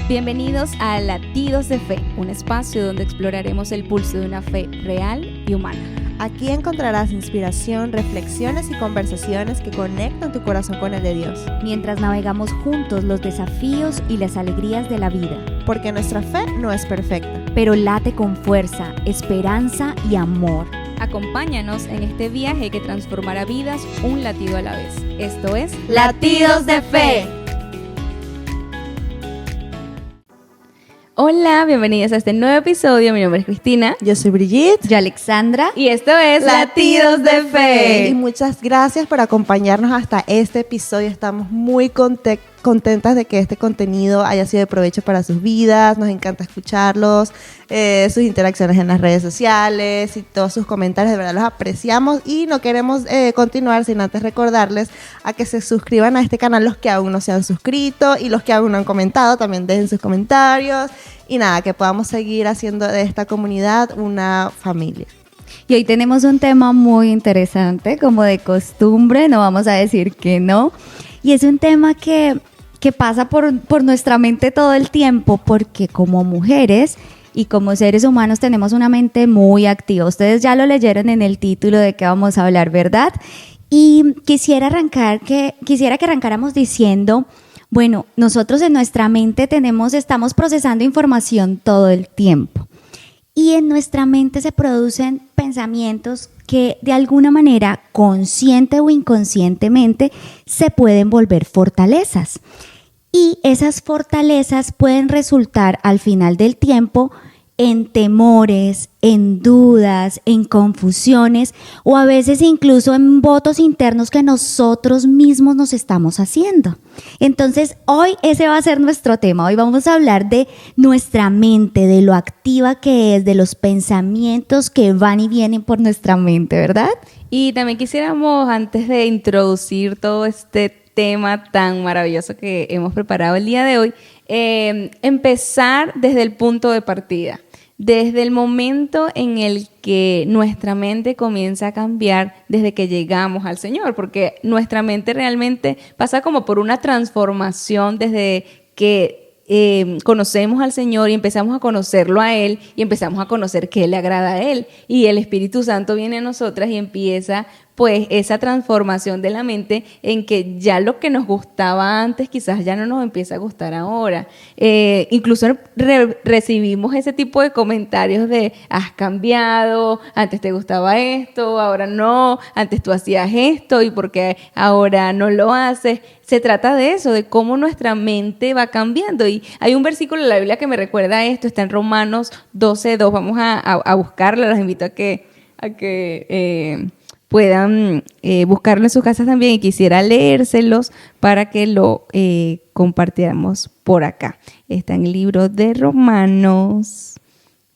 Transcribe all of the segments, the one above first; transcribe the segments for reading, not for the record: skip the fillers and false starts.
Bienvenidos a Latidos de Fe, un espacio donde exploraremos el pulso de una fe real y humana. Aquí encontrarás inspiración, reflexiones y conversaciones que conectan tu corazón con el de Dios. Mientras navegamos juntos los desafíos y las alegrías de la vida. Porque nuestra fe no es perfecta, pero late con fuerza, esperanza y amor. Acompáñanos en este viaje que transformará vidas un latido a la vez. Esto es Latidos de Fe. Hola, bienvenidos a este nuevo episodio. Mi nombre es Cristina. Yo soy Brigitte. Yo Alexandra. Y esto es Latidos de Fe. Y muchas gracias por acompañarnos hasta este episodio. Estamos muy contentas de que este contenido haya sido de provecho para sus vidas. Nos encanta escucharlos, sus interacciones en las redes sociales y todos sus comentarios. De verdad los apreciamos y no queremos continuar sin antes recordarles a que se suscriban a este canal los que aún no se han suscrito y los que aún no han comentado, también dejen sus comentarios y nada, que podamos seguir haciendo de esta comunidad una familia. Y hoy tenemos un tema muy interesante, como de costumbre, no vamos a decir que no. Y es un tema que pasa por nuestra mente todo el tiempo, porque como mujeres y como seres humanos tenemos una mente muy activa. Ustedes ya lo leyeron en el título de qué vamos a hablar, ¿verdad? Y quisiera que arrancáramos diciendo, bueno, nosotros en nuestra mente estamos procesando información todo el tiempo. Y en nuestra mente se producen pensamientos que de alguna manera, consciente o inconscientemente, se pueden volver fortalezas. Y esas fortalezas pueden resultar al final del tiempo en temores, en dudas, en confusiones o a veces incluso en votos internos que nosotros mismos nos estamos haciendo. Entonces hoy ese va a ser nuestro tema. Hoy vamos a hablar de nuestra mente, de lo activa que es, de los pensamientos que van y vienen por nuestra mente, ¿verdad? Y también quisiéramos, antes de introducir todo este tema tan maravilloso que hemos preparado el día de hoy, empezar desde el punto de partida. Desde el momento en el que nuestra mente comienza a cambiar desde que llegamos al Señor, porque nuestra mente realmente pasa como por una transformación desde que conocemos al Señor y empezamos a conocerlo a Él y empezamos a conocer que le agrada a Él y el Espíritu Santo viene a nosotras y empieza pues esa transformación de la mente en que ya lo que nos gustaba antes quizás ya no nos empieza a gustar ahora. Incluso recibimos ese tipo de comentarios de has cambiado, antes te gustaba esto, ahora no, antes tú hacías esto y por qué ahora no lo haces. Se trata de eso, de cómo nuestra mente va cambiando. Y hay un versículo en la Biblia que me recuerda a esto, está en Romanos 12:2. Vamos a buscarlo, los invito a que puedan buscarlo en sus casas también y quisiera leérselos para que lo compartiéramos por acá. Está en el libro de Romanos.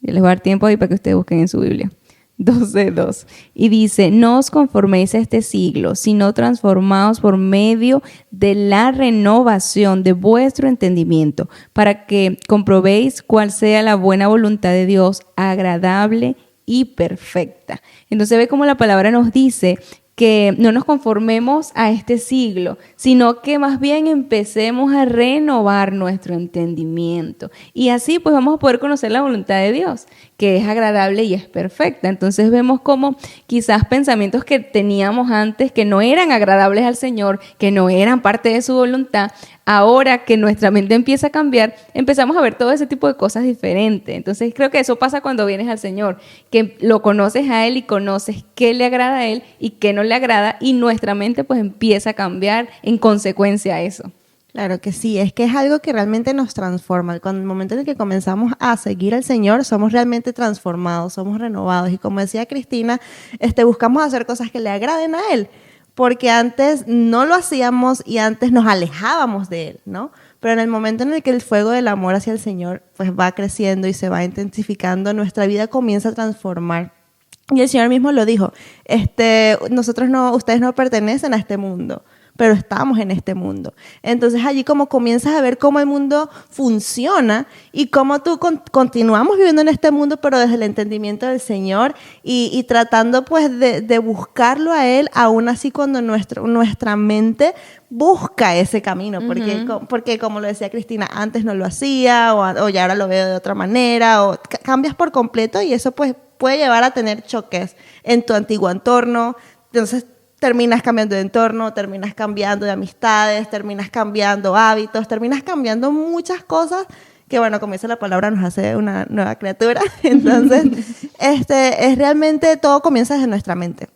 Yo les voy a dar tiempo ahí para que ustedes busquen en su Biblia. 12:2. Y dice, no os conforméis a este siglo, sino transformaos por medio de la renovación de vuestro entendimiento, para que comprobéis cuál sea la buena voluntad de Dios, agradable y perfecta. Entonces ve cómo la palabra nos dice que no nos conformemos a este siglo, sino que más bien empecemos a renovar nuestro entendimiento. Y así pues vamos a poder conocer la voluntad de Dios, que es agradable y es perfecta. Entonces vemos cómo quizás pensamientos que teníamos antes que no eran agradables al Señor, que no eran parte de su voluntad, ahora que nuestra mente empieza a cambiar, empezamos a ver todo ese tipo de cosas diferentes. Entonces creo que eso pasa cuando vienes al Señor, que lo conoces a Él y conoces qué le agrada a Él y qué no le agrada, y nuestra mente pues empieza a cambiar en consecuencia a eso. Claro que sí, es que es algo que realmente nos transforma. Cuando el momento en el que comenzamos a seguir al Señor, somos realmente transformados, somos renovados. Y como decía Cristina, buscamos hacer cosas que le agraden a Él, porque antes no lo hacíamos y antes nos alejábamos de Él, ¿no? Pero en el momento en el que el fuego del amor hacia el Señor pues va creciendo y se va intensificando, nuestra vida comienza a transformar. Y el Señor mismo lo dijo, ustedes no pertenecen a este mundo, pero estamos en este mundo. Entonces allí como comienzas a ver cómo el mundo funciona y cómo tú continuamos viviendo en este mundo, pero desde el entendimiento del Señor y tratando pues de buscarlo a Él, aún así cuando nuestra mente busca ese camino, porque como lo decía Cristina, antes no lo hacía o ya ahora lo veo de otra manera, o cambias por completo y eso pues puede llevar a tener choques en tu antiguo entorno. Entonces terminas cambiando de entorno, terminas cambiando de amistades, terminas cambiando hábitos, terminas cambiando muchas cosas que, bueno, como dice la palabra, nos hace una nueva criatura. Entonces, es realmente todo comienza desde nuestra mente.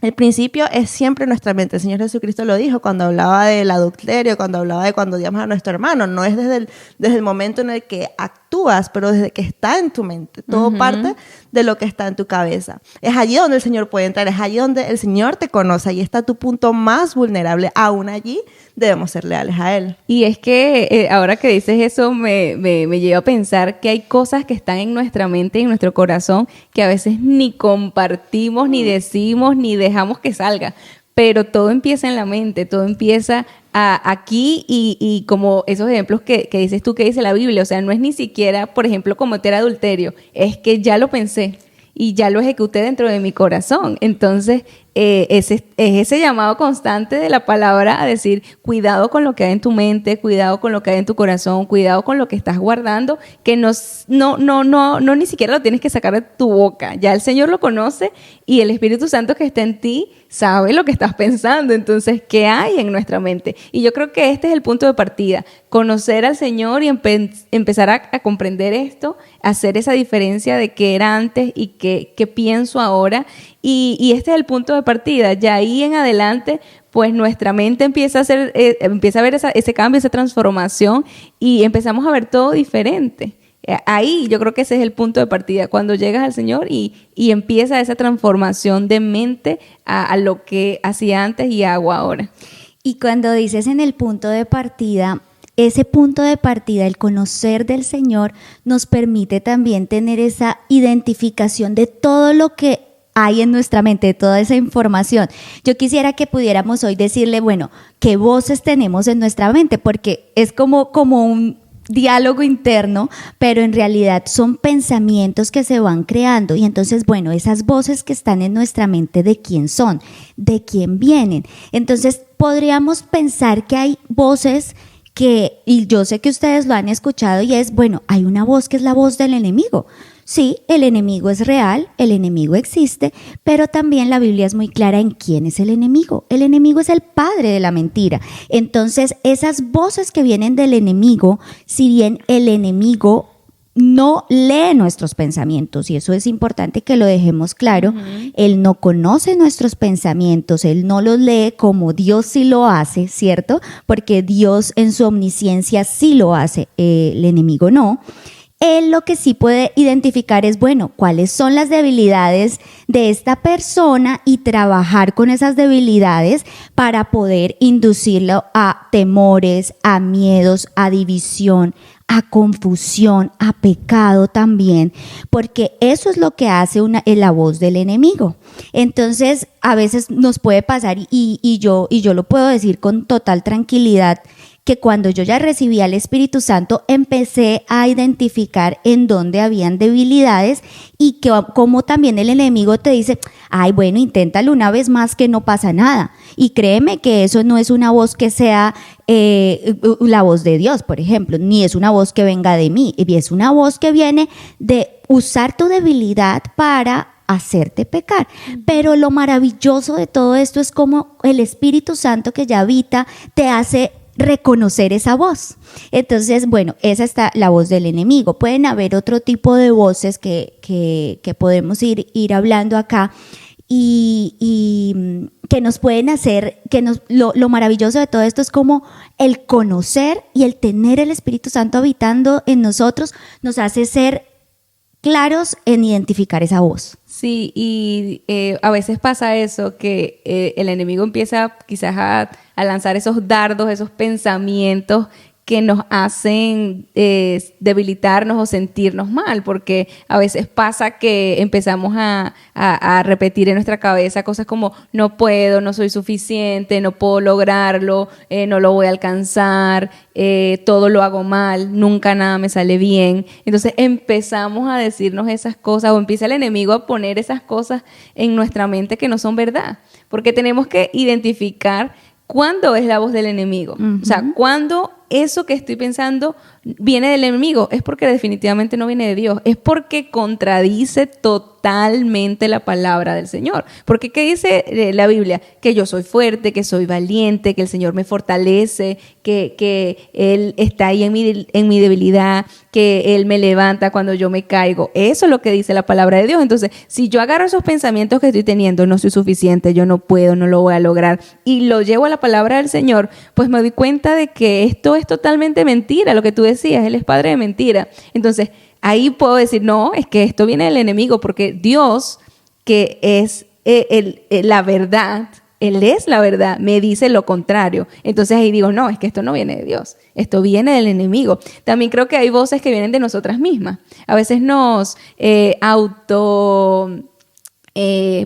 El principio es siempre nuestra mente. El Señor Jesucristo lo dijo cuando hablaba del adulterio, cuando hablaba de cuando odiamos a nuestro hermano. No es desde el momento en el que actúas, pero desde que está en tu mente. Todo parte de lo que está en tu cabeza. Es allí donde el Señor puede entrar, es allí donde el Señor te conoce. Ahí está tu punto más vulnerable. Aún allí debemos ser leales a Él. Y es que ahora que dices eso me lleva a pensar que hay cosas que están en nuestra mente y en nuestro corazón que a veces ni compartimos, ni decimos, ni dejamos que salga. Pero todo empieza en la mente, todo empieza aquí y como esos ejemplos que dices tú, que dice la Biblia. O sea, no es ni siquiera, por ejemplo, cometer adulterio, es que ya lo pensé y ya lo ejecuté dentro de mi corazón. Entonces, es ese llamado constante de la palabra a decir, cuidado con lo que hay en tu mente, cuidado con lo que hay en tu corazón, cuidado con lo que estás guardando, que no ni siquiera lo tienes que sacar de tu boca. Ya el Señor lo conoce y el Espíritu Santo que está en ti sabe lo que estás pensando. Entonces, ¿qué hay en nuestra mente? Y yo creo que este es el punto de partida, conocer al Señor y empezar a comprender esto, hacer esa diferencia de qué era antes y qué pienso ahora. Y este es el punto de partida. Ya ahí en adelante, pues nuestra mente empieza a ver ese cambio, esa transformación y empezamos a ver todo diferente. Ahí yo creo que ese es el punto de partida, cuando llegas al Señor y empieza esa transformación de mente a lo que hacía antes y hago ahora. Y cuando dices en el punto de partida, ese punto de partida, el conocer del Señor, nos permite también tener esa identificación de todo lo que hay en nuestra mente, de toda esa información. Yo quisiera que pudiéramos hoy decirle, bueno, qué voces tenemos en nuestra mente, porque es como un diálogo interno, pero en realidad son pensamientos que se van creando. Y entonces, bueno, esas voces que están en nuestra mente, ¿de quién son? ¿De quién vienen? Entonces, podríamos pensar que hay voces y yo sé que ustedes lo han escuchado, y es, bueno, hay una voz que es la voz del enemigo. Sí, el enemigo es real, el enemigo existe, pero también la Biblia es muy clara en quién es el enemigo. El enemigo es el padre de la mentira. Entonces, esas voces que vienen del enemigo, si bien el enemigo no lee nuestros pensamientos, y eso es importante que lo dejemos claro, Él no conoce nuestros pensamientos, Él no los lee como Dios sí lo hace, ¿cierto? Porque Dios en su omnisciencia sí lo hace, el enemigo no. Él lo que sí puede identificar es, bueno, cuáles son las debilidades de esta persona y trabajar con esas debilidades para poder inducirlo a temores, a miedos, a división, a confusión, a pecado también, porque eso es lo que hace la voz del enemigo. Entonces, a veces nos puede pasar, y yo lo puedo decir con total tranquilidad, que cuando yo ya recibí al Espíritu Santo, empecé a identificar en dónde habían debilidades y que como también el enemigo te dice, ay, bueno, inténtalo una vez más que no pasa nada. Y créeme que eso no es una voz que sea la voz de Dios, por ejemplo, ni es una voz que venga de mí, es una voz que viene de usar tu debilidad para hacerte pecar. Pero lo maravilloso de todo esto es como el Espíritu Santo que ya habita te hace reconocer esa voz. Entonces, bueno, esa está la voz del enemigo. Pueden haber otro tipo de voces que podemos ir hablando acá y que nos pueden hacer, lo maravilloso de todo esto es como el conocer y el tener el Espíritu Santo habitando en nosotros nos hace ser claros en identificar esa voz. Sí, y a veces pasa eso, que el enemigo empieza quizás a lanzar esos dardos, esos pensamientos que nos hacen debilitarnos o sentirnos mal, porque a veces pasa que empezamos a repetir en nuestra cabeza cosas como no puedo, no soy suficiente, no puedo lograrlo, no lo voy a alcanzar, todo lo hago mal, nunca nada me sale bien. Entonces empezamos a decirnos esas cosas, o empieza el enemigo a poner esas cosas en nuestra mente que no son verdad, porque tenemos que identificar cuándo es la voz del enemigo. O sea, cuándo eso que estoy pensando viene del enemigo, es porque definitivamente no viene de Dios, es porque contradice totalmente la palabra del Señor. Porque ¿qué dice la Biblia? Que yo soy fuerte, que soy valiente, que el Señor me fortalece, que Él está ahí en mi debilidad, que Él me levanta cuando yo me caigo. Eso es lo que dice la palabra de Dios. Entonces, si yo agarro esos pensamientos que estoy teniendo, no soy suficiente, yo no puedo, no lo voy a lograr, y lo llevo a la palabra del Señor, pues me doy cuenta de que esto es totalmente mentira, lo que tú decías, Él es padre de mentira. Entonces, ahí puedo decir, no, es que esto viene del enemigo, porque Dios, que es la verdad, Él es la verdad, me dice lo contrario. Entonces ahí digo, no, es que esto no viene de Dios, esto viene del enemigo. También creo que hay voces que vienen de nosotras mismas. A veces nos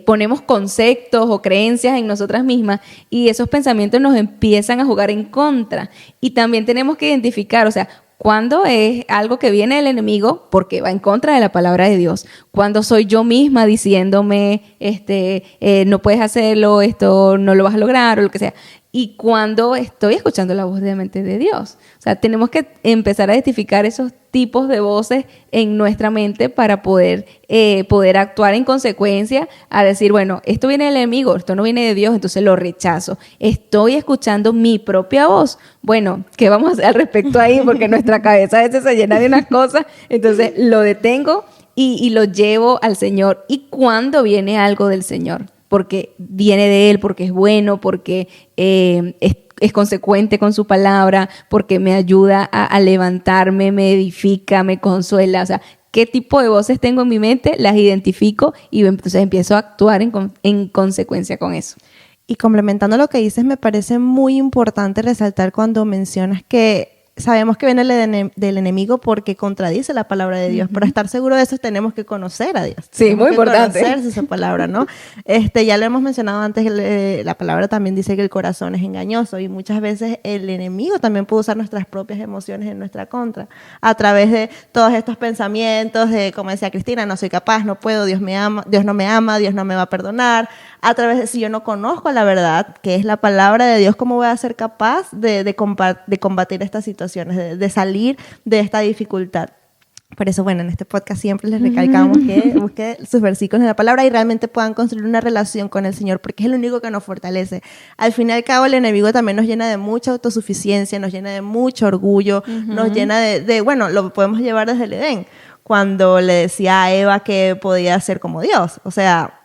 ponemos conceptos o creencias en nosotras mismas y esos pensamientos nos empiezan a jugar en contra. Y también tenemos que identificar, o sea, cuando es algo que viene del enemigo porque va en contra de la palabra de Dios, cuando soy yo misma diciéndome no puedes hacerlo, esto no lo vas a lograr o lo que sea, y cuando estoy escuchando la voz de la mente de Dios. O sea, tenemos que empezar a identificar esos tipos de voces en nuestra mente para poder actuar en consecuencia, a decir, bueno, esto viene del enemigo, esto no viene de Dios, entonces lo rechazo. Estoy escuchando mi propia voz. Bueno, ¿qué vamos a hacer al respecto ahí? Porque nuestra cabeza a veces se llena de unas cosas, entonces lo detengo y lo llevo al Señor. ¿Y cuándo viene algo del Señor? Porque viene de Él, porque es bueno, porque es consecuente con su palabra, porque me ayuda a levantarme, me edifica, me consuela. O sea, ¿qué tipo de voces tengo en mi mente? Las identifico y entonces empiezo a actuar en consecuencia con eso. Y complementando lo que dices, me parece muy importante resaltar cuando mencionas que sabemos que viene del enemigo porque contradice la palabra de Dios. Para estar seguro de eso tenemos que conocer a Dios. Sí, tenemos muy importante. Conocerse esa palabra, ¿no? Ya lo hemos mencionado antes, la palabra también dice que el corazón es engañoso y muchas veces el enemigo también puede usar nuestras propias emociones en nuestra contra a través de todos estos pensamientos de, como decía Cristina, no soy capaz, no puedo, Dios me ama, Dios no me ama, Dios no me va a perdonar. A través de, si yo no conozco la verdad, que es la palabra de Dios, ¿cómo voy a ser capaz de combatir estas situaciones, de salir de esta dificultad? Por eso, bueno, en este podcast siempre les recalcamos que busquen sus versículos en la palabra y realmente puedan construir una relación con el Señor, porque es el único que nos fortalece. Al fin y al cabo, el enemigo también nos llena de mucha autosuficiencia, nos llena de mucho orgullo, nos llena bueno, lo podemos llevar desde el Edén, cuando le decía a Eva que podía ser como Dios. O sea,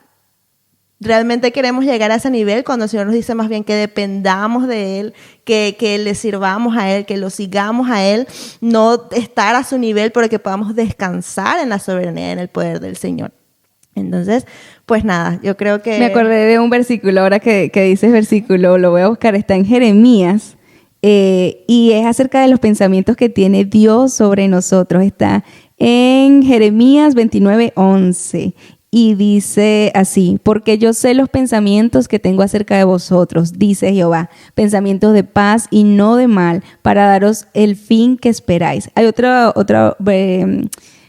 realmente queremos llegar a ese nivel cuando el Señor nos dice más bien que dependamos de Él, que le sirvamos a Él, que lo sigamos a Él, no estar a su nivel, pero que podamos descansar en la soberanía, en el poder del Señor. Entonces, pues nada, yo creo que... Me acordé de un versículo, ahora que dices versículo, lo voy a buscar, está en Jeremías, y es acerca de los pensamientos que tiene Dios sobre nosotros. Está en Jeremías 29:11. Y dice así: porque yo sé los pensamientos que tengo acerca de vosotros, dice Jehová, pensamientos de paz y no de mal, para daros el fin que esperáis. Hay otra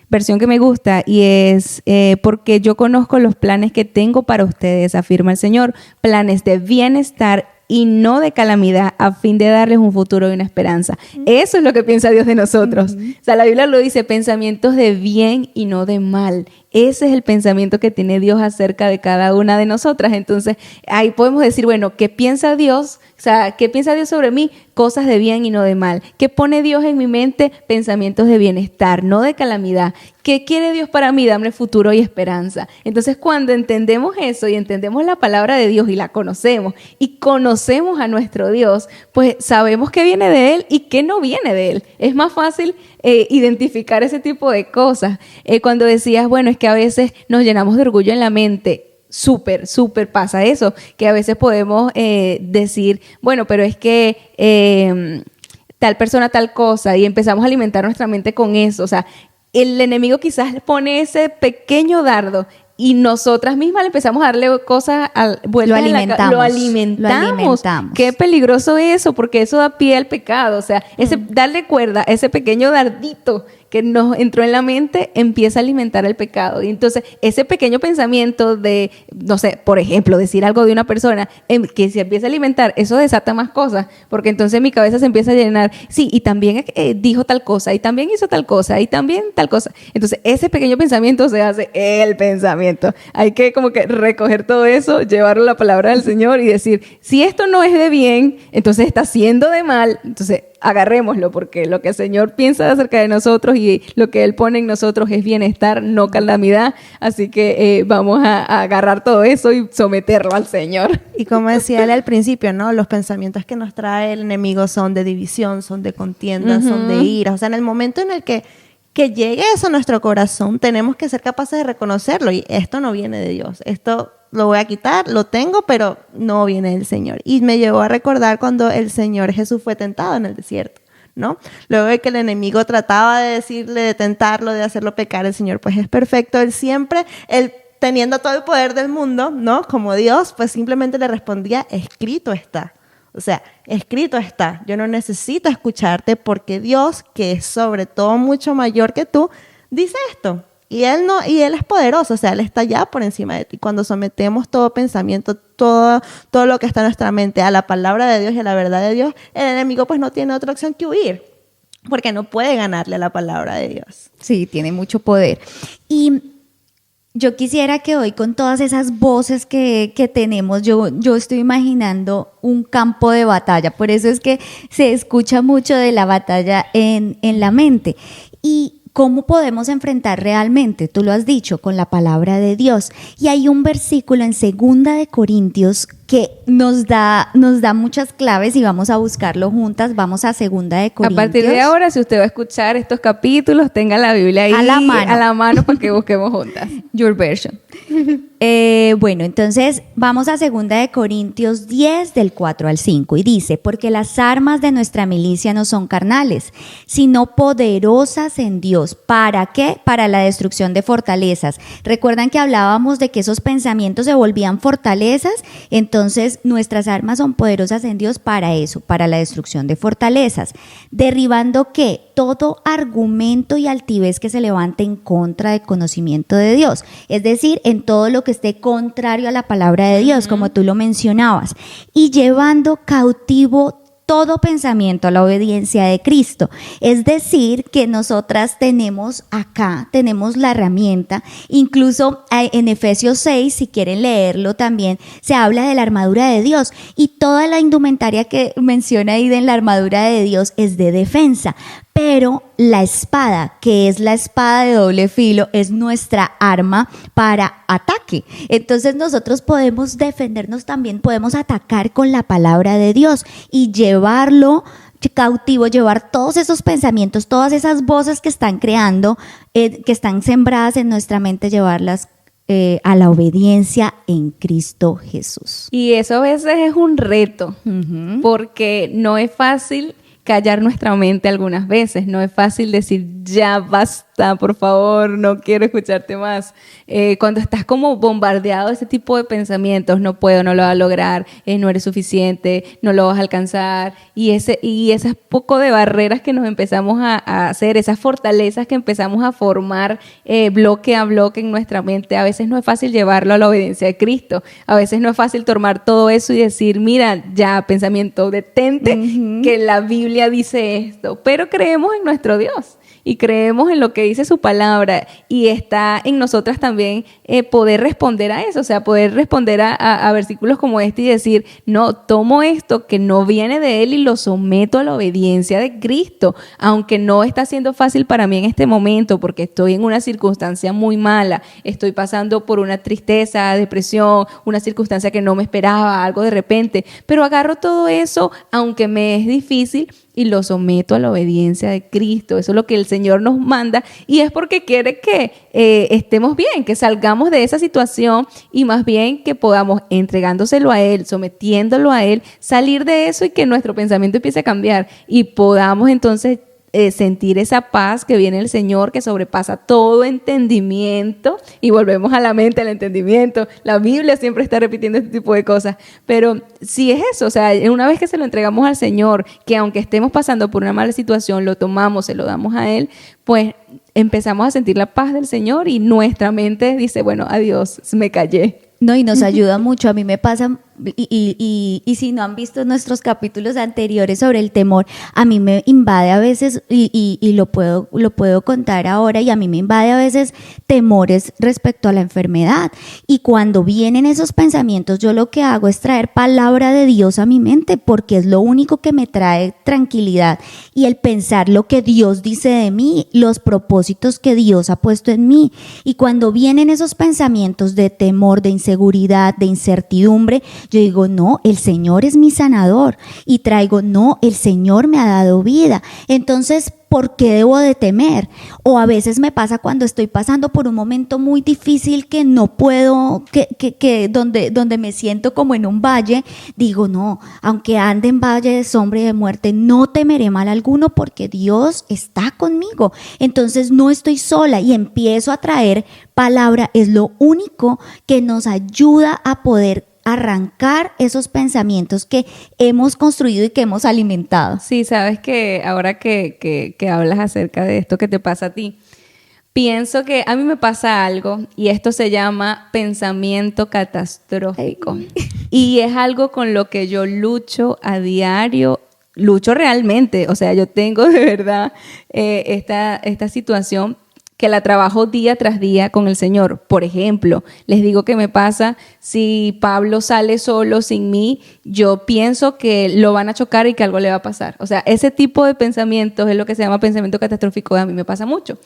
versión que me gusta y es porque yo conozco los planes que tengo para ustedes, afirma el Señor, planes de bienestar y no de calamidad, a fin de darles un futuro y una esperanza. Eso es lo que piensa Dios de nosotros. O sea, la Biblia lo dice, pensamientos de bien y no de mal. Ese es el pensamiento que tiene Dios acerca de cada una de nosotras. Entonces, ahí podemos decir, bueno, ¿qué piensa Dios? O sea, ¿qué piensa Dios sobre mí? Cosas de bien y no de mal. ¿Qué pone Dios en mi mente? Pensamientos de bienestar, no de calamidad. ¿Qué quiere Dios para mí? Darme futuro y esperanza. Entonces, cuando entendemos eso y entendemos la palabra de Dios y la conocemos y conocemos a nuestro Dios, pues sabemos qué viene de Él y qué no viene de Él. Es más fácil identificar ese tipo de cosas. Cuando decías, bueno, es que a veces nos llenamos de orgullo en la mente. Súper pasa eso, que a veces podemos decir, bueno, pero es que tal persona tal cosa, y empezamos a alimentar nuestra mente con eso. O sea, el enemigo quizás pone ese pequeño dardo y nosotras mismas le empezamos a darle cosas vueltas lo alimentamos. Qué peligroso eso, porque eso da pie al pecado. O sea, darle cuerda a ese pequeño dardito que nos entró en la mente empieza a alimentar el pecado. Y entonces ese pequeño pensamiento de, no sé, por ejemplo, decir algo de una persona que se empieza a alimentar, eso desata más cosas, porque entonces mi cabeza se empieza a llenar. Sí, y también dijo tal cosa, y también hizo tal cosa, y también tal cosa. Entonces ese pequeño pensamiento se hace el pensamiento. Hay que como que recoger todo eso, llevarlo a la palabra del Señor y decir, si esto no es de bien, entonces está siendo de mal. Entonces agarrémoslo, porque lo que el Señor piensa acerca de nosotros y lo que Él pone en nosotros es bienestar, no calamidad. Así que vamos a agarrar todo eso y someterlo al Señor. Y como decía él al principio, ¿no? Los pensamientos que nos trae el enemigo son de división, son de contienda, son de ira. O sea, en el momento en el que llegue eso a nuestro corazón, tenemos que ser capaces de reconocerlo. Y esto no viene de Dios. Esto lo voy a quitar, lo tengo, pero no viene del Señor. Y me llevó a recordar cuando el Señor Jesús fue tentado en el desierto, ¿no? Luego de que el enemigo trataba de decirle, de tentarlo, de hacerlo pecar, el Señor pues es perfecto. Él siempre, teniendo todo el poder del mundo, ¿no? Como Dios, pues simplemente le respondía, escrito está. O sea, escrito está. Yo no necesito escucharte porque Dios, que es sobre todo mucho mayor que tú, dice esto. Y él es poderoso, o sea, Él está ya por encima de ti. Cuando sometemos todo pensamiento, todo lo que está en nuestra mente a la palabra de Dios y a la verdad de Dios, el enemigo pues no tiene otra opción que huir, porque no puede ganarle a la palabra de Dios. Sí, tiene mucho poder. Y yo quisiera que hoy, con todas esas voces que tenemos, yo estoy imaginando un campo de batalla. Por eso es que se escucha mucho de la batalla en la mente. Y ¿cómo podemos enfrentar realmente? Tú lo has dicho, con la palabra de Dios. Y hay un versículo en 2 de Corintios que nos da muchas claves y vamos a buscarlo juntas. Vamos a 2 de Corintios. A partir de ahora, si usted va a escuchar estos capítulos, tenga la Biblia ahí a la mano para que busquemos juntas. Your version. Bueno, entonces vamos a 2 de Corintios 10 del 4 al 5 y dice, porque las armas de nuestra milicia no son carnales, sino poderosas en Dios. ¿Para qué? Para la destrucción de fortalezas. ¿Recuerdan que hablábamos de que esos pensamientos se volvían fortalezas? Entonces nuestras armas son poderosas en Dios para eso, para la destrucción de fortalezas. Derribando ¿qué? Todo argumento y altivez que se levante en contra del conocimiento de Dios. Es decir, en todo lo que esté contrario a la palabra de Dios, como tú lo mencionabas, y llevando cautivo todo pensamiento a la obediencia de Cristo. Es decir, que nosotras tenemos la herramienta, incluso en Efesios 6, si quieren leerlo también, se habla de la armadura de Dios y toda la indumentaria que menciona ahí de la armadura de Dios es de defensa. Pero la espada, que es la espada de doble filo, es nuestra arma para ataque. Entonces nosotros podemos defendernos también, podemos atacar con la palabra de Dios y llevarlo cautivo, llevar todos esos pensamientos, todas esas voces que están creando, que están sembradas en nuestra mente, llevarlas a la obediencia en Cristo Jesús. Y eso a veces es un reto, porque no es fácil callar nuestra mente algunas veces. No es fácil decir, ya basta, por favor, no quiero escucharte más. Cuando estás como bombardeado de ese tipo de pensamientos, no puedo, no lo vas a lograr, no eres suficiente, no lo vas a alcanzar. Y esas poco de barreras que nos empezamos a hacer, esas fortalezas que empezamos a formar bloque a bloque en nuestra mente, a veces no es fácil llevarlo a la obediencia de Cristo. A veces no es fácil tomar todo eso y decir, mira, ya, pensamiento, detente, que la Biblia dice esto, pero creemos en nuestro Dios y creemos en lo que dice su palabra y está en nosotras también poder responder a eso, o sea, poder responder a versículos como este y decir, no, tomo esto que no viene de Él y lo someto a la obediencia de Cristo, aunque no está siendo fácil para mí en este momento porque estoy en una circunstancia muy mala, estoy pasando por una tristeza, depresión, una circunstancia que no me esperaba, algo de repente, pero agarro todo eso, aunque me es difícil, y lo someto a la obediencia de Cristo. Eso es lo que el Señor nos manda y es porque quiere que estemos bien, que salgamos de esa situación y más bien que podamos, entregándoselo a Él, sometiéndolo a Él, salir de eso y que nuestro pensamiento empiece a cambiar y podamos entonces sentir esa paz que viene del Señor, que sobrepasa todo entendimiento, y volvemos a la mente, al entendimiento. La Biblia siempre está repitiendo este tipo de cosas, pero si es eso, o sea, una vez que se lo entregamos al Señor, que aunque estemos pasando por una mala situación, lo tomamos, se lo damos a Él, pues empezamos a sentir la paz del Señor y nuestra mente dice, bueno, adiós, me callé. No, y nos ayuda mucho. A mí me pasa, y si no han visto nuestros capítulos anteriores sobre el temor, a mí me invade a veces, y lo puedo contar ahora, y a mí me invade a veces temores respecto a la enfermedad. Y cuando vienen esos pensamientos, yo lo que hago es traer palabra de Dios a mi mente, porque es lo único que me trae tranquilidad. Y el pensar lo que Dios dice de mí, los propósitos que Dios ha puesto en mí. Y cuando vienen esos pensamientos de temor, de inseguridad, de incertidumbre, yo digo, no, el Señor es mi sanador, y traigo, no, el Señor me ha dado vida. Entonces, ¿por qué debo de temer? O a veces me pasa cuando estoy pasando por un momento muy difícil que no puedo, donde me siento como en un valle, digo, no, aunque ande en valle de sombra y de muerte, no temeré mal alguno porque Dios está conmigo. Entonces no estoy sola y empiezo a traer palabra. Es lo único que nos ayuda a poder arrancar esos pensamientos que hemos construido y que hemos alimentado. Sí, sabes que ahora que hablas acerca de esto que te pasa a ti, pienso que a mí me pasa algo y esto se llama pensamiento catastrófico. Y es algo con lo que yo lucho a diario, lucho realmente. O sea, yo tengo de verdad esta situación que la trabajo día tras día con el Señor. Por ejemplo, les digo que me pasa si Pablo sale solo sin mí, yo pienso que lo van a chocar y que algo le va a pasar. O sea, ese tipo de pensamientos es lo que se llama pensamiento catastrófico, a mí me pasa mucho.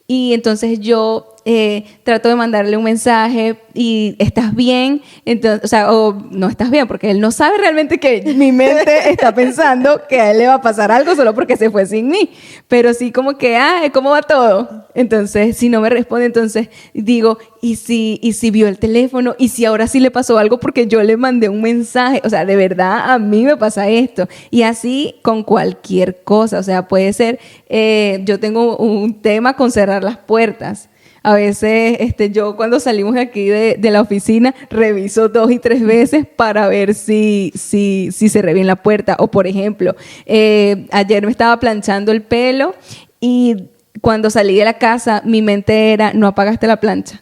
Y entonces yo trato de mandarle un mensaje y ¿estás bien? Entonces, o sea, o no estás bien, porque él no sabe realmente que mi mente está pensando que a él le va a pasar algo solo porque se fue sin mí. Pero sí como que, ¿cómo va todo? Entonces, si no me responde, entonces digo, ¿y si vio el teléfono? ¿Y si ahora sí le pasó algo porque yo le mandé un mensaje? O sea, de verdad, a mí me pasa esto. Y así con cualquier cosa. O sea, puede ser, yo tengo un tema con cerrar las puertas. A veces yo cuando salimos de aquí de la oficina reviso 2 y 3 veces para ver si cerré bien la puerta. O por ejemplo, ayer me estaba planchando el pelo y cuando salí de la casa mi mente era, no apagaste la plancha.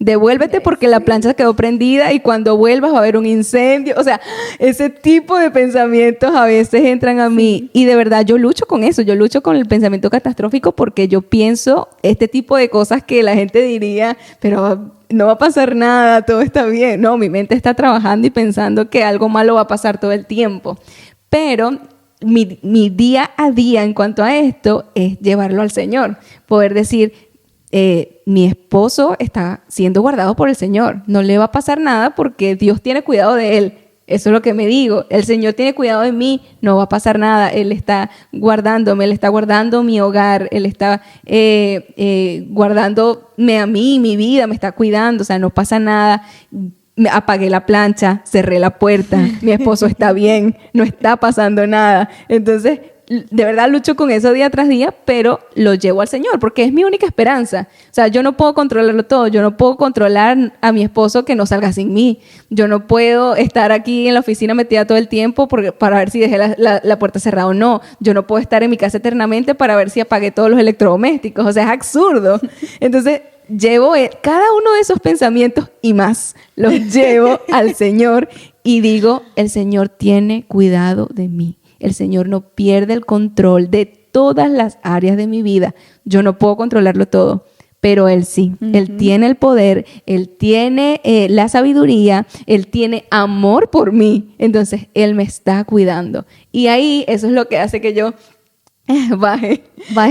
Devuélvete porque la plancha quedó prendida y cuando vuelvas va a haber un incendio. O sea, ese tipo de pensamientos a veces entran a mí y de verdad yo lucho con eso, yo lucho con el pensamiento catastrófico porque yo pienso este tipo de cosas que la gente diría, pero no va a pasar nada, todo está bien. No, mi mente está trabajando y pensando que algo malo va a pasar todo el tiempo. Pero mi día a día en cuanto a esto es llevarlo al Señor, poder decir, mi esposo está siendo guardado por el Señor, no le va a pasar nada porque Dios tiene cuidado de él. Eso es lo que me digo, el Señor tiene cuidado de mí, no va a pasar nada, Él está guardándome, Él está guardando mi hogar, Él está guardándome a mí, mi vida, me está cuidando, o sea, no pasa nada. Apagué la plancha, cerré la puerta, mi esposo está bien, no está pasando nada. Entonces, de verdad lucho con eso día tras día, pero lo llevo al Señor porque es mi única esperanza. O sea, yo no puedo controlarlo todo, yo no puedo controlar a mi esposo que no salga sin mí, yo no puedo estar aquí en la oficina metida todo el tiempo para ver si dejé la puerta cerrada o no, yo no puedo estar en mi casa eternamente para ver si apagué todos los electrodomésticos, o sea, es absurdo. Entonces, llevo cada uno de esos pensamientos y más, los llevo al Señor y digo, el Señor tiene cuidado de mí. El Señor no pierde el control de todas las áreas de mi vida. Yo no puedo controlarlo todo, pero Él sí. Uh-huh. Él tiene el poder, Él tiene la sabiduría, Él tiene amor por mí. Entonces, Él me está cuidando. Y ahí, eso es lo que hace que yo baje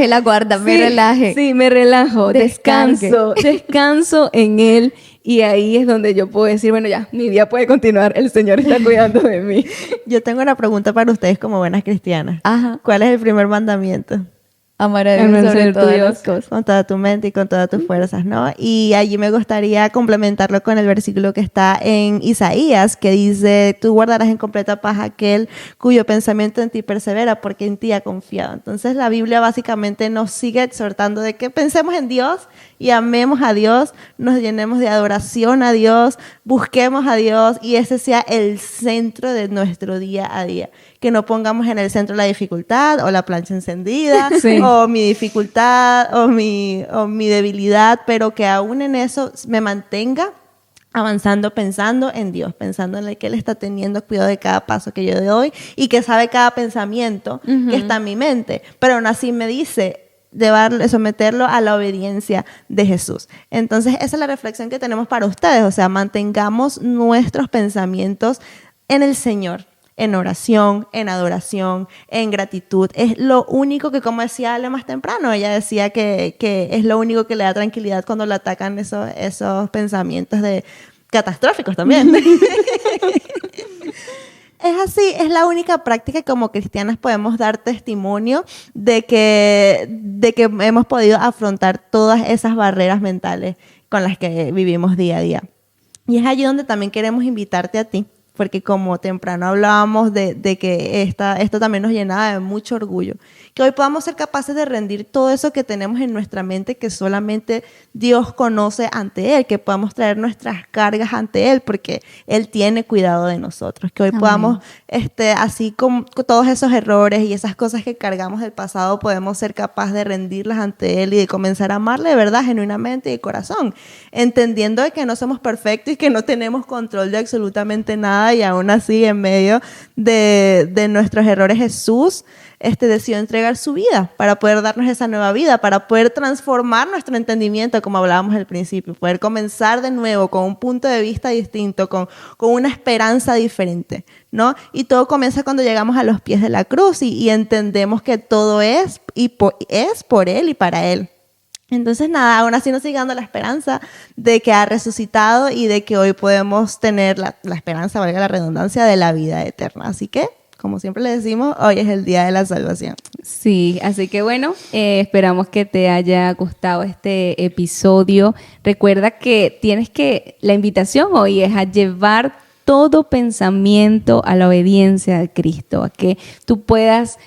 la guarda, me relaje. Sí, me relajo, descanso en Él. Y ahí es donde yo puedo decir, bueno, ya, mi día puede continuar, el Señor está cuidando de mí. Yo tengo una pregunta para ustedes como buenas cristianas. Ajá. ¿Cuál es el primer mandamiento? Amar a Dios Amar sobre ser tu todas Dios. las cosas. Con toda tu mente y con todas tus fuerzas, ¿no? Y allí me gustaría complementarlo con el versículo que está en Isaías, que dice, tú guardarás en completa paz aquel cuyo pensamiento en ti persevera, porque en ti ha confiado. Entonces la Biblia básicamente nos sigue exhortando de que pensemos en Dios y amemos a Dios, nos llenemos de adoración a Dios, busquemos a Dios y ese sea el centro de nuestro día a día. Que no pongamos en el centro la dificultad o la plancha encendida Sí. o mi dificultad o mi debilidad, pero que aún en eso me mantenga avanzando pensando en Dios, pensando en el que Él está teniendo cuidado de cada paso que yo doy y que sabe cada pensamiento que está en mi mente, pero aún así me dice someterlo a la obediencia de Jesús. Entonces esa es la reflexión que tenemos para ustedes, o sea, mantengamos nuestros pensamientos en el Señor, en oración, en adoración, en gratitud. Es lo único que, como decía Ale más temprano, ella decía que es lo único que le da tranquilidad cuando le atacan esos pensamientos catastróficos también. Es así, es la única práctica que como cristianas podemos dar testimonio de que hemos podido afrontar todas esas barreras mentales con las que vivimos día a día. Y es allí donde también queremos invitarte a ti, porque como temprano hablábamos de que esto también nos llenaba de mucho orgullo, que hoy podamos ser capaces de rendir todo eso que tenemos en nuestra mente, que solamente Dios conoce ante Él, que podamos traer nuestras cargas ante Él, porque Él tiene cuidado de nosotros, que hoy Amén. podamos, así con todos esos errores y esas cosas que cargamos del pasado, podemos ser capaces de rendirlas ante Él y de comenzar a amarle de verdad, genuinamente y de corazón, entendiendo de que no somos perfectos y que no tenemos control de absolutamente nada, y aún así en medio de nuestros errores Jesús decidió entregar su vida para poder darnos esa nueva vida, para poder transformar nuestro entendimiento, como hablábamos al principio, poder comenzar de nuevo con un punto de vista distinto, con una esperanza diferente, ¿no? Y todo comienza cuando llegamos a los pies de la cruz y entendemos que todo es por Él y para Él. Entonces nada, aún así nos sigue dando la esperanza de que ha resucitado y de que hoy podemos tener la esperanza, valga la redundancia, de la vida eterna. Así que, como siempre le decimos, hoy es el día de la salvación. Sí, así que bueno, esperamos que te haya gustado este episodio. Recuerda que la invitación hoy es a llevar todo pensamiento a la obediencia de Cristo, a que tú puedas,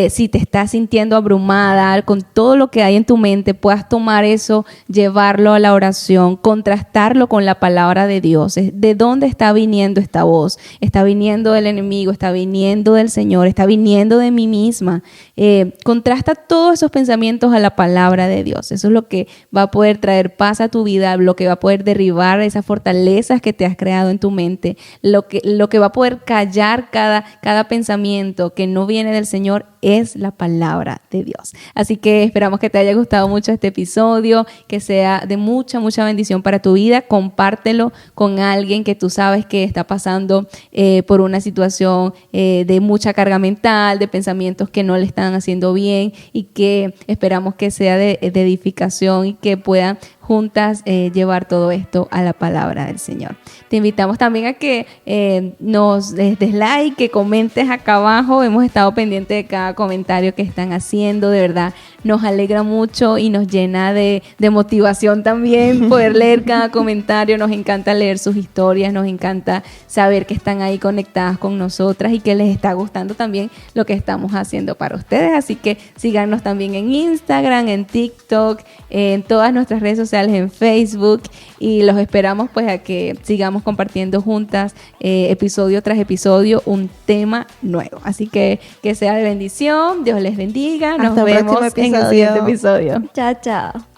si te estás sintiendo abrumada con todo lo que hay en tu mente, puedas tomar eso, llevarlo a la oración, contrastarlo con la palabra de Dios. ¿De dónde está viniendo esta voz? ¿Está viniendo del enemigo? ¿Está viniendo del Señor? ¿Está viniendo de mí misma? Contrasta todos esos pensamientos a la palabra de Dios. Eso es lo que va a poder traer paz a tu vida, lo que va a poder derribar esas fortalezas que te has creado en tu mente, lo que va a poder callar cada pensamiento que no viene del Señor es la palabra de Dios. Así que esperamos que te haya gustado mucho este episodio, que sea de mucha, mucha bendición para tu vida. Compártelo con alguien que tú sabes que está pasando por una situación de mucha carga mental, de pensamientos que no le están haciendo bien y que esperamos que sea de edificación y que puedan juntas llevar todo esto a la palabra del Señor. Te invitamos también a que nos des like, que comentes acá abajo. Hemos estado pendientes de cada comentario que están haciendo. De verdad, nos alegra mucho y nos llena de motivación también poder leer cada comentario. Nos encanta leer sus historias, nos encanta saber que están ahí conectadas con nosotras y que les está gustando también lo que estamos haciendo para ustedes. Así que síganos también en Instagram, en TikTok, en todas nuestras redes sociales, en Facebook, y los esperamos pues a que sigamos compartiendo juntas episodio tras episodio un tema nuevo. Así que sea de bendición, Dios les bendiga, nos Hasta el próximo vemos en el siguiente episodio. Chao, chao.